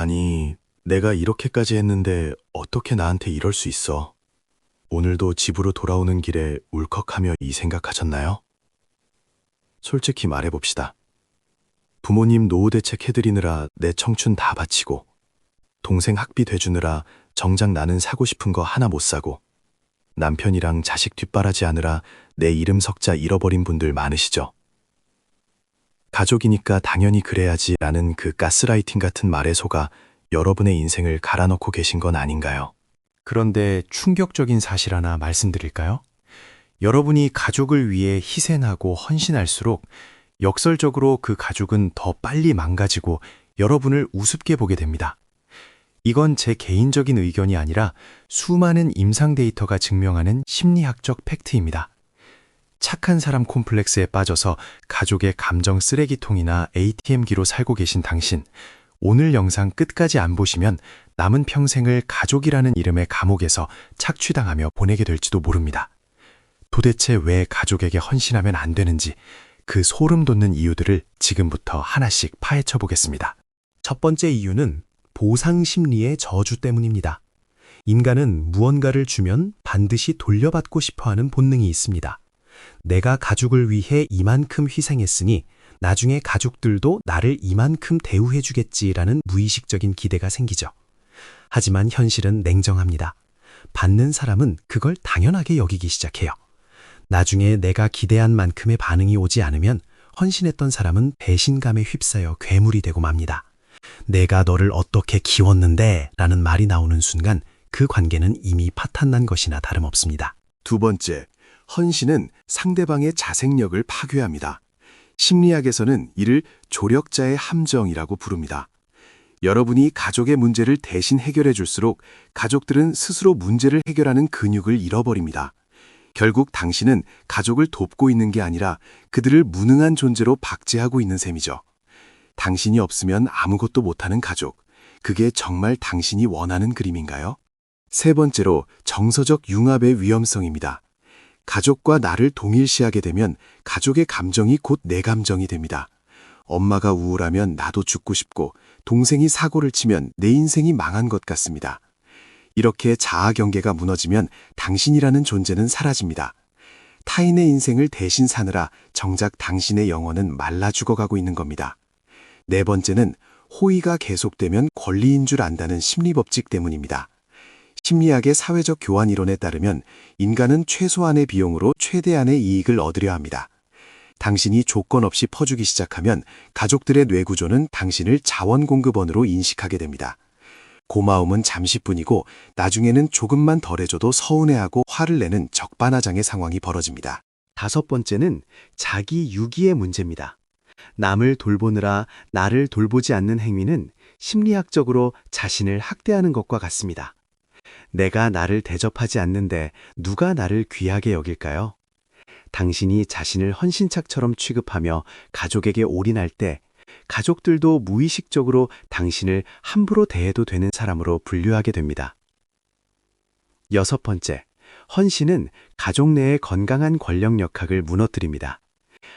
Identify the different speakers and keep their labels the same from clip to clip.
Speaker 1: 아니, 내가 이렇게까지 했는데 어떻게 나한테 이럴 수 있어? 오늘도 집으로 돌아오는 길에 울컥하며 이 생각하셨나요? 솔직히 말해봅시다. 부모님 노후 대책 해드리느라 내 청춘 다 바치고, 동생 학비 대주느라 정작 나는 사고 싶은 거 하나 못 사고, 남편이랑 자식 뒷바라지 하느라 내 이름 석자 잃어버린 분들 많으시죠? 가족이니까 당연히 그래야지 라는 그 가스라이팅 같은 말에 속아 여러분의 인생을 갈아넣고 계신 건 아닌가요?
Speaker 2: 그런데 충격적인 사실 하나 말씀드릴까요? 여러분이 가족을 위해 희생하고 헌신할수록 역설적으로 그 가족은 더 빨리 망가지고 여러분을 우습게 보게 됩니다. 이건 제 개인적인 의견이 아니라 수많은 임상 데이터가 증명하는 심리학적 팩트입니다. 착한 사람 콤플렉스에 빠져서 가족의 감정 쓰레기통이나 ATM기로 살고 계신 당신, 오늘 영상 끝까지 안 보시면 남은 평생을 가족이라는 이름의 감옥에서 착취당하며 보내게 될지도 모릅니다. 도대체 왜 가족에게 헌신하면 안 되는지 그 소름 돋는 이유들을 지금부터 하나씩 파헤쳐 보겠습니다.
Speaker 3: 첫 번째 이유는 보상 심리의 저주 때문입니다. 인간은 무언가를 주면 반드시 돌려받고 싶어 하는 본능이 있습니다. 내가 가족을 위해 이만큼 희생했으니 나중에 가족들도 나를 이만큼 대우해 주겠지라는 무의식적인 기대가 생기죠. 하지만 현실은 냉정합니다. 받는 사람은 그걸 당연하게 여기기 시작해요. 나중에 내가 기대한 만큼의 반응이 오지 않으면 헌신했던 사람은 배신감에 휩싸여 괴물이 되고 맙니다. 내가 너를 어떻게 키웠는데 라는 말이 나오는 순간 그 관계는 이미 파탄난 것이나 다름없습니다.
Speaker 1: 두 번째, 헌신은 상대방의 자생력을 파괴합니다. 심리학에서는 이를 조력자의 함정이라고 부릅니다. 여러분이 가족의 문제를 대신 해결해 줄수록 가족들은 스스로 문제를 해결하는 근육을 잃어버립니다. 결국 당신은 가족을 돕고 있는 게 아니라 그들을 무능한 존재로 박제하고 있는 셈이죠. 당신이 없으면 아무것도 못하는 가족, 그게 정말 당신이 원하는 그림인가요? 세 번째로 정서적 융합의 위험성입니다. 가족과 나를 동일시하게 되면 가족의 감정이 곧 내 감정이 됩니다. 엄마가 우울하면 나도 죽고 싶고 동생이 사고를 치면 내 인생이 망한 것 같습니다. 이렇게 자아 경계가 무너지면 당신이라는 존재는 사라집니다. 타인의 인생을 대신 사느라 정작 당신의 영혼은 말라 죽어가고 있는 겁니다. 네 번째는 호의가 계속되면 권리인 줄 안다는 심리법칙 때문입니다. 심리학의 사회적 교환 이론에 따르면 인간은 최소한의 비용으로 최대한의 이익을 얻으려 합니다. 당신이 조건 없이 퍼주기 시작하면 가족들의 뇌구조는 당신을 자원공급원으로 인식하게 됩니다. 고마움은 잠시뿐이고 나중에는 조금만 덜해줘도 서운해하고 화를 내는 적반하장의 상황이 벌어집니다.
Speaker 3: 다섯 번째는 자기 유기의 문제입니다. 남을 돌보느라 나를 돌보지 않는 행위는 심리학적으로 자신을 학대하는 것과 같습니다. 내가 나를 대접하지 않는데 누가 나를 귀하게 여길까요? 당신이 자신을 헌신짝처럼 취급하며 가족에게 올인할 때 가족들도 무의식적으로 당신을 함부로 대해도 되는 사람으로 분류하게 됩니다. 여섯 번째, 헌신은 가족 내의 건강한 권력 역학을 무너뜨립니다.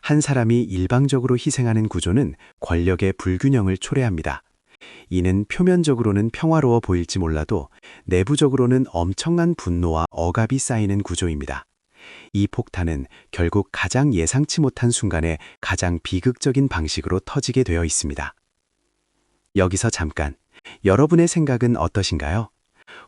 Speaker 3: 한 사람이 일방적으로 희생하는 구조는 권력의 불균형을 초래합니다. 이는 표면적으로는 평화로워 보일지 몰라도 내부적으로는 엄청난 분노와 억압이 쌓이는 구조입니다. 이 폭탄은 결국 가장 예상치 못한 순간에 가장 비극적인 방식으로 터지게 되어 있습니다. 여기서 잠깐, 여러분의 생각은 어떠신가요?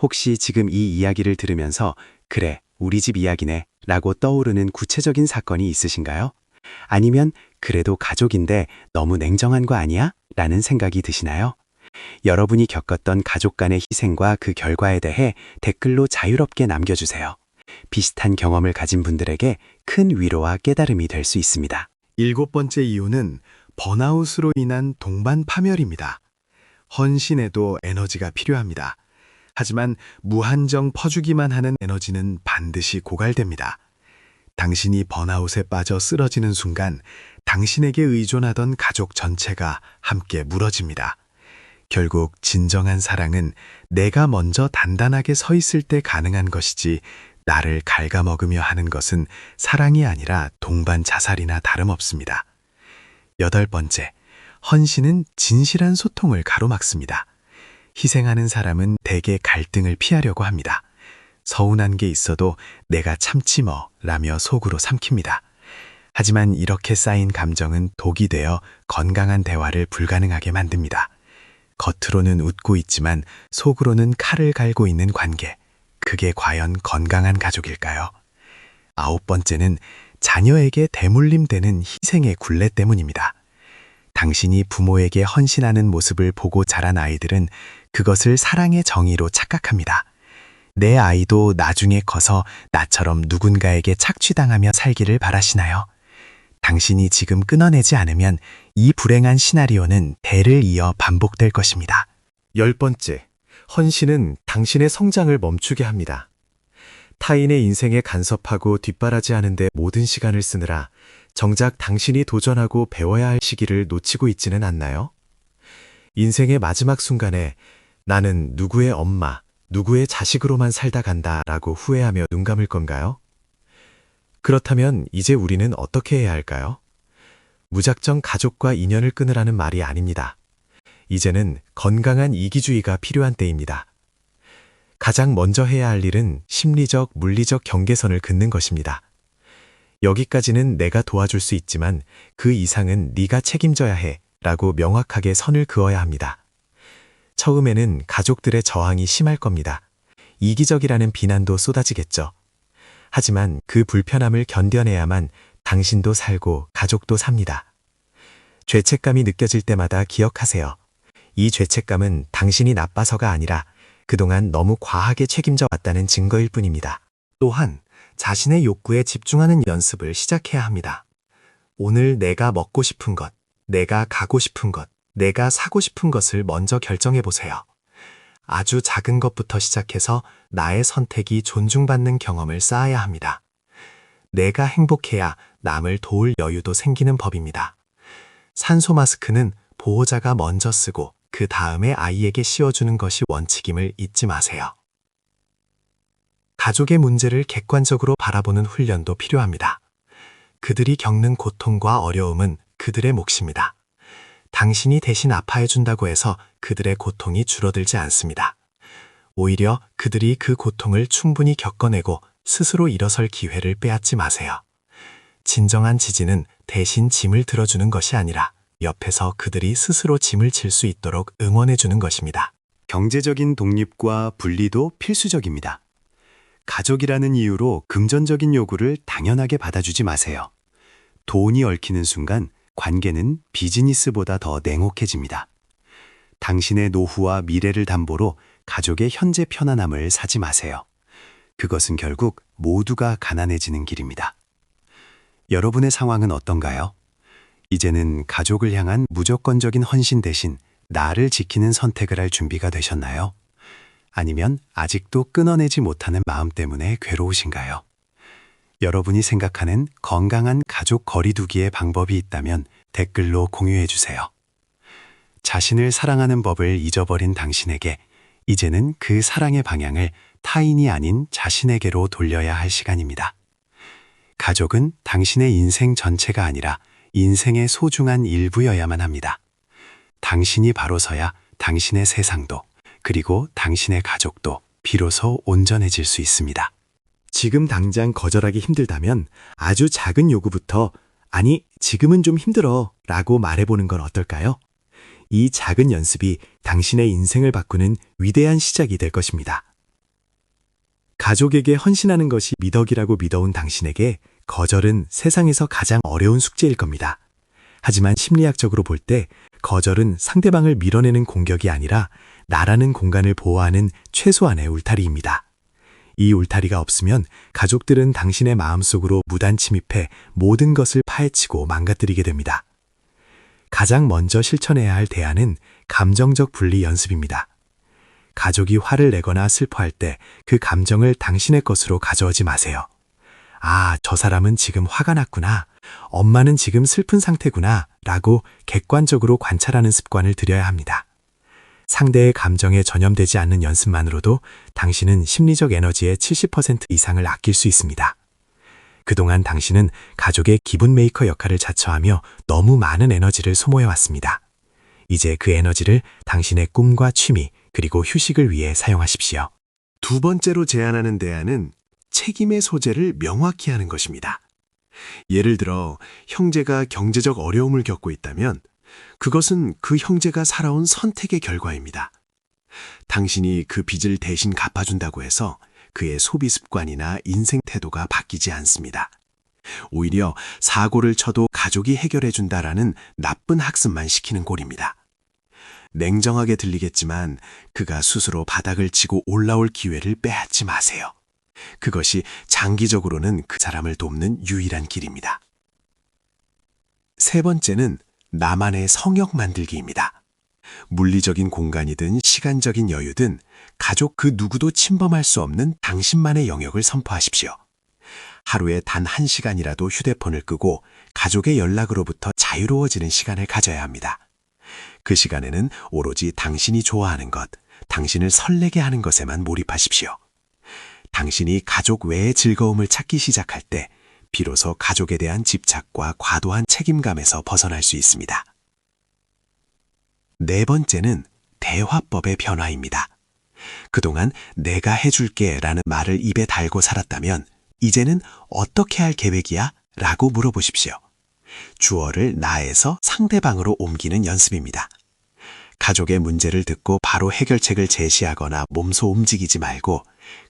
Speaker 3: 혹시 지금 이 이야기를 들으면서 그래, 우리 집 이야기네 라고 떠오르는 구체적인 사건이 있으신가요? 아니면 그래도 가족인데 너무 냉정한 거 아니야? 라는 생각이 드시나요? 여러분이 겪었던 가족 간의 희생과 그 결과에 대해 댓글로 자유롭게 남겨주세요. 비슷한 경험을 가진 분들에게 큰 위로와 깨달음이 될 수 있습니다.
Speaker 1: 일곱 번째 이유는 번아웃으로 인한 동반 파멸입니다. 헌신에도 에너지가 필요합니다. 하지만 무한정 퍼주기만 하는 에너지는 반드시 고갈됩니다. 당신이 번아웃에 빠져 쓰러지는 순간 당신에게 의존하던 가족 전체가 함께 무너집니다. 결국 진정한 사랑은 내가 먼저 단단하게 서 있을 때 가능한 것이지 나를 갉아먹으며 하는 것은 사랑이 아니라 동반 자살이나 다름없습니다. 여덟 번째, 헌신은 진실한 소통을 가로막습니다.
Speaker 3: 희생하는 사람은 대개 갈등을 피하려고 합니다. 서운한 게 있어도 내가 참지 뭐 라며 속으로 삼킵니다. 하지만 이렇게 쌓인 감정은 독이 되어 건강한 대화를 불가능하게 만듭니다. 겉으로는 웃고 있지만 속으로는 칼을 갈고 있는 관계. 그게 과연 건강한 가족일까요? 9번째는 자녀에게 대물림되는 희생의 굴레 때문입니다. 당신이 부모에게 헌신하는 모습을 보고 자란 아이들은 그것을 사랑의 정의로 착각합니다. 내 아이도 나중에 커서 나처럼 누군가에게 착취당하며 살기를 바라시나요? 당신이 지금 끊어내지 않으면 이 불행한 시나리오는 대를 이어 반복될 것입니다.
Speaker 1: 10번째, 헌신은 당신의 성장을 멈추게 합니다. 타인의 인생에 간섭하고 뒷바라지하는 데 모든 시간을 쓰느라 정작 당신이 도전하고 배워야 할 시기를 놓치고 있지는 않나요? 인생의 마지막 순간에 나는 누구의 엄마, 누구의 자식으로만 살다 간다라고 후회하며 눈 감을 건가요? 그렇다면 이제 우리는 어떻게 해야 할까요? 무작정 가족과 인연을 끊으라는 말이 아닙니다. 이제는 건강한 이기주의가 필요한 때입니다. 가장 먼저 해야 할 일은 심리적, 물리적 경계선을 긋는 것입니다. 여기까지는 내가 도와줄 수 있지만 그 이상은 네가 책임져야 해 라고 명확하게 선을 그어야 합니다. 처음에는 가족들의 저항이 심할 겁니다. 이기적이라는 비난도 쏟아지겠죠. 하지만 그 불편함을 견뎌내야만 당신도 살고 가족도 삽니다. 죄책감이 느껴질 때마다 기억하세요. 이 죄책감은 당신이 나빠서가 아니라 그동안 너무 과하게 책임져 왔다는 증거일 뿐입니다. 또한 자신의 욕구에 집중하는 연습을 시작해야 합니다. 오늘 내가 먹고 싶은 것, 내가 가고 싶은 것, 내가 사고 싶은 것을 먼저 결정해 보세요. 아주 작은 것부터 시작해서 나의 선택이 존중받는 경험을 쌓아야 합니다. 내가 행복해야 남을 도울 여유도 생기는 법입니다. 산소 마스크는 보호자가 먼저 쓰고 그 다음에 아이에게 씌워주는 것이 원칙임을 잊지 마세요. 가족의 문제를 객관적으로 바라보는 훈련도 필요합니다. 그들이 겪는 고통과 어려움은 그들의 몫입니다. 당신이 대신 아파해준다고 해서 그들의 고통이 줄어들지 않습니다. 오히려 그들이 그 고통을 충분히 겪어내고 스스로 일어설 기회를 빼앗지 마세요. 진정한 지지는 대신 짐을 들어주는 것이 아니라 옆에서 그들이 스스로 짐을 질 수 있도록 응원해주는 것입니다. 경제적인 독립과 분리도 필수적입니다. 가족이라는 이유로 금전적인 요구를 당연하게 받아주지 마세요. 돈이 얽히는 순간 관계는 비즈니스보다 더 냉혹해집니다. 당신의 노후와 미래를 담보로 가족의 현재 편안함을 사지 마세요. 그것은 결국 모두가 가난해지는 길입니다. 여러분의 상황은 어떤가요? 이제는 가족을 향한 무조건적인 헌신 대신 나를 지키는 선택을 할 준비가 되셨나요? 아니면 아직도 끊어내지 못하는 마음 때문에 괴로우신가요? 여러분이 생각하는 건강한 가족 거리두기의 방법이 있다면 댓글로 공유해 주세요. 자신을 사랑하는 법을 잊어버린 당신에게 이제는 그 사랑의 방향을 타인이 아닌 자신에게로 돌려야 할 시간입니다. 가족은 당신의 인생 전체가 아니라 인생의 소중한 일부여야만 합니다. 당신이 바로 서야 당신의 세상도 그리고 당신의 가족도 비로소 온전해질 수 있습니다. 지금 당장 거절하기 힘들다면 아주 작은 요구부터 아니, 지금은 좀 힘들어 라고 말해보는 건 어떨까요? 이 작은 연습이 당신의 인생을 바꾸는 위대한 시작이 될 것입니다. 가족에게 헌신하는 것이 미덕이라고 믿어온 당신에게 거절은 세상에서 가장 어려운 숙제일 겁니다. 하지만 심리학적으로 볼 때 거절은 상대방을 밀어내는 공격이 아니라 나라는 공간을 보호하는 최소한의 울타리입니다. 이 울타리가 없으면 가족들은 당신의 마음속으로 무단 침입해 모든 것을 파헤치고 망가뜨리게 됩니다. 가장 먼저 실천해야 할 대안은 감정적 분리 연습입니다. 가족이 화를 내거나 슬퍼할 때 그 감정을 당신의 것으로 가져오지 마세요. 아, 저 사람은 지금 화가 났구나. 엄마는 지금 슬픈 상태구나. 라고 객관적으로 관찰하는 습관을 들여야 합니다. 상대의 감정에 전염되지 않는 연습만으로도 당신은 심리적 에너지의 70% 이상을 아낄 수 있습니다. 그동안 당신은 가족의 기분 메이커 역할을 자처하며 너무 많은 에너지를 소모해왔습니다. 이제 그 에너지를 당신의 꿈과 취미,
Speaker 2: 그리고 휴식을 위해 사용하십시오.
Speaker 1: 두 번째로 제안하는 대안은 책임의 소재를 명확히 하는 것입니다. 예를 들어 형제가 경제적 어려움을 겪고 있다면 그것은 그 형제가 살아온 선택의 결과입니다. 당신이 그 빚을 대신 갚아준다고 해서 그의 소비 습관이나 인생 태도가 바뀌지 않습니다. 오히려 사고를 쳐도 가족이 해결해준다라는 나쁜 학습만 시키는 꼴입니다. 냉정하게 들리겠지만 그가 스스로 바닥을 치고 올라올 기회를 빼앗지 마세요. 그것이 장기적으로는 그 사람을 돕는 유일한 길입니다. 세 번째는 나만의 성역 만들기입니다. 물리적인 공간이든 시간적인 여유든 가족 그 누구도 침범할 수 없는 당신만의 영역을 선포하십시오. 하루에 단 1시간이라도 휴대폰을 끄고 가족의 연락으로부터 자유로워지는 시간을 가져야 합니다. 그 시간에는 오로지 당신이 좋아하는 것, 당신을 설레게 하는 것에만 몰입하십시오. 당신이 가족 외의 즐거움을 찾기 시작할 때 비로소 가족에 대한 집착과 과도한 책임감에서 벗어날 수 있습니다. 네 번째는 대화법의 변화입니다. 그동안 내가 해줄게 라는 말을 입에 달고 살았다면 이제는 어떻게 할 계획이야? 라고 물어보십시오. 주어를 나에서 상대방으로 옮기는 연습입니다. 가족의 문제를 듣고 바로 해결책을 제시하거나 몸소 움직이지 말고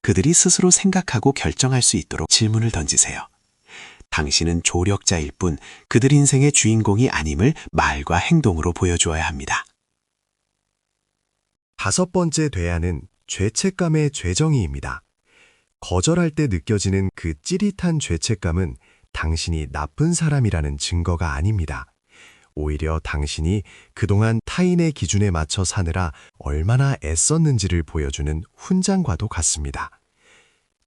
Speaker 1: 그들이 스스로 생각하고 결정할 수 있도록 질문을 던지세요. 당신은 조력자일 뿐 그들 인생의 주인공이 아님을 말과 행동으로 보여주어야 합니다.
Speaker 2: 다섯 번째 대안은 죄책감의 죄정의입니다. 거절할 때 느껴지는 그 찌릿한 죄책감은 당신이 나쁜 사람이라는 증거가 아닙니다. 오히려 당신이 그동안 타인의 기준에 맞춰 사느라 얼마나 애썼는지를 보여주는 훈장과도 같습니다.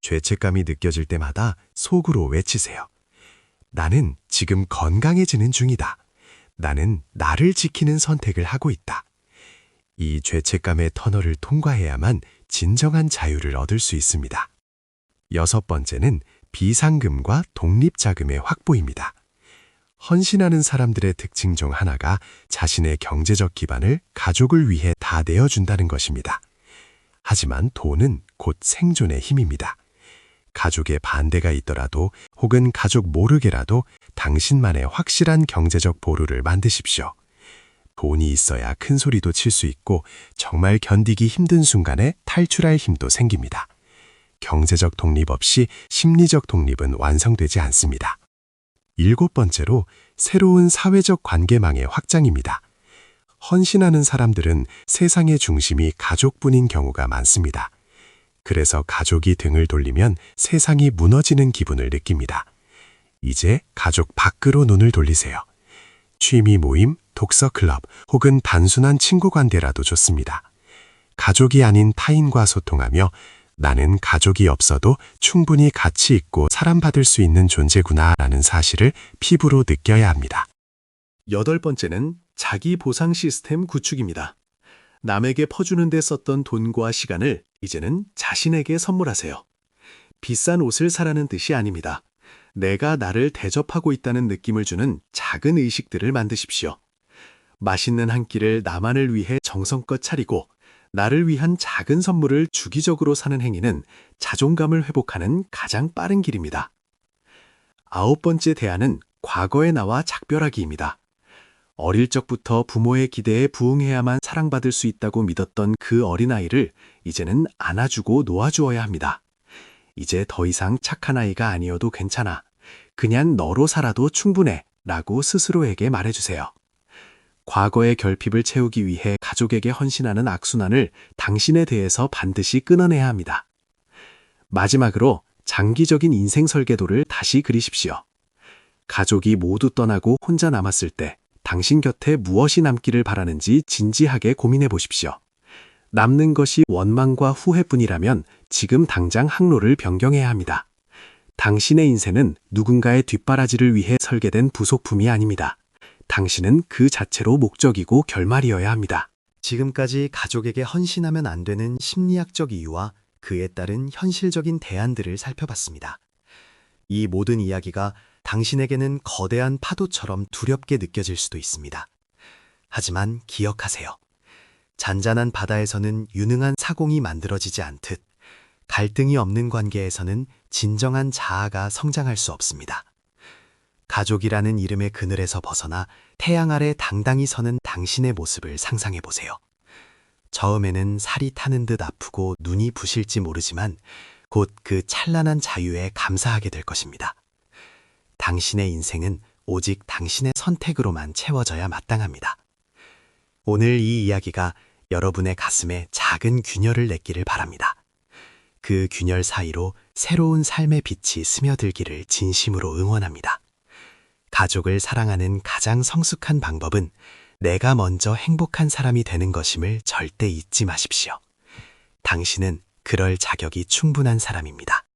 Speaker 2: 죄책감이 느껴질 때마다 속으로 외치세요. 나는 지금 건강해지는 중이다. 나는 나를 지키는 선택을 하고 있다. 이 죄책감의 터널을 통과해야만 진정한 자유를 얻을 수 있습니다. 여섯 번째는 비상금과 독립자금의 확보입니다. 헌신하는 사람들의 특징 중 하나가 자신의 경제적 기반을 가족을 위해 다 내어준다는 것입니다. 하지만 돈은 곧 생존의 힘입니다. 가족의 반대가 있더라도 혹은 가족 모르게라도 당신만의 확실한 경제적 보루를 만드십시오. 돈이 있어야 큰 소리도 칠 수 있고 정말 견디기 힘든 순간에 탈출할 힘도 생깁니다. 경제적 독립 없이 심리적 독립은 완성되지 않습니다. 일곱 번째로 새로운 사회적 관계망의 확장입니다. 헌신하는 사람들은 세상의 중심이 가족뿐인 경우가 많습니다. 그래서 가족이 등을 돌리면 세상이 무너지는 기분을 느낍니다. 이제 가족 밖으로 눈을 돌리세요. 취미 모임, 독서 클럽 혹은 단순한 친구 관계라도 좋습니다. 가족이 아닌 타인과 소통하며 나는 가족이 없어도 충분히 가치 있고 사랑받을 수 있는 존재구나라는 사실을 피부로 느껴야 합니다.
Speaker 1: 여덟 번째는 자기 보상 시스템 구축입니다. 남에게 퍼주는 데 썼던 돈과 시간을 이제는 자신에게 선물하세요. 비싼 옷을 사라는 뜻이 아닙니다. 내가 나를 대접하고 있다는 느낌을 주는 작은 의식들을 만드십시오. 맛있는 한 끼를 나만을 위해 정성껏 차리고 나를 위한 작은 선물을 주기적으로 사는 행위는 자존감을 회복하는 가장 빠른 길입니다. 아홉 번째 대안은 과거의 나와 작별하기입니다. 어릴 적부터 부모의 기대에 부응해야만 사랑받을 수 있다고 믿었던 그 어린아이를 이제는 안아주고 놓아주어야 합니다. 이제 더 이상 착한 아이가 아니어도 괜찮아. 그냥 너로 살아도 충분해. 라고 스스로에게 말해주세요. 과거의 결핍을 채우기 위해 가족에게 헌신하는 악순환을 당신에 대해서 반드시 끊어내야 합니다. 마지막으로 장기적인 인생 설계도를 다시 그리십시오. 가족이 모두 떠나고 혼자 남았을 때 당신 곁에 무엇이 남기를 바라는지 진지하게 고민해 보십시오. 남는 것이 원망과 후회뿐이라면 지금 당장 항로를 변경해야 합니다. 당신의 인생은 누군가의 뒷바라지를 위해 설계된 부속품이 아닙니다. 당신은 그 자체로 목적이고 결말이어야 합니다.
Speaker 3: 지금까지 가족에게 헌신하면 안 되는 심리학적 이유와 그에 따른 현실적인 대안들을 살펴봤습니다. 이 모든 이야기가 당신에게는 거대한 파도처럼 두렵게 느껴질 수도 있습니다. 하지만 기억하세요. 잔잔한 바다에서는 유능한 사공이 만들어지지 않듯 갈등이 없는 관계에서는 진정한 자아가 성장할 수 없습니다. 가족이라는 이름의 그늘에서 벗어나 태양 아래 당당히 서는 당신의 모습을 상상해 보세요. 처음에는 살이 타는 듯 아프고 눈이 부실지 모르지만 곧 그 찬란한 자유에 감사하게 될 것입니다. 당신의 인생은 오직 당신의 선택으로만 채워져야 마땅합니다. 오늘 이 이야기가 여러분의 가슴에 작은 균열을 냈기를 바랍니다. 그 균열 사이로 새로운 삶의 빛이 스며들기를 진심으로 응원합니다. 가족을 사랑하는 가장 성숙한 방법은 내가 먼저 행복한 사람이 되는 것임을 절대 잊지 마십시오. 당신은 그럴 자격이 충분한 사람입니다.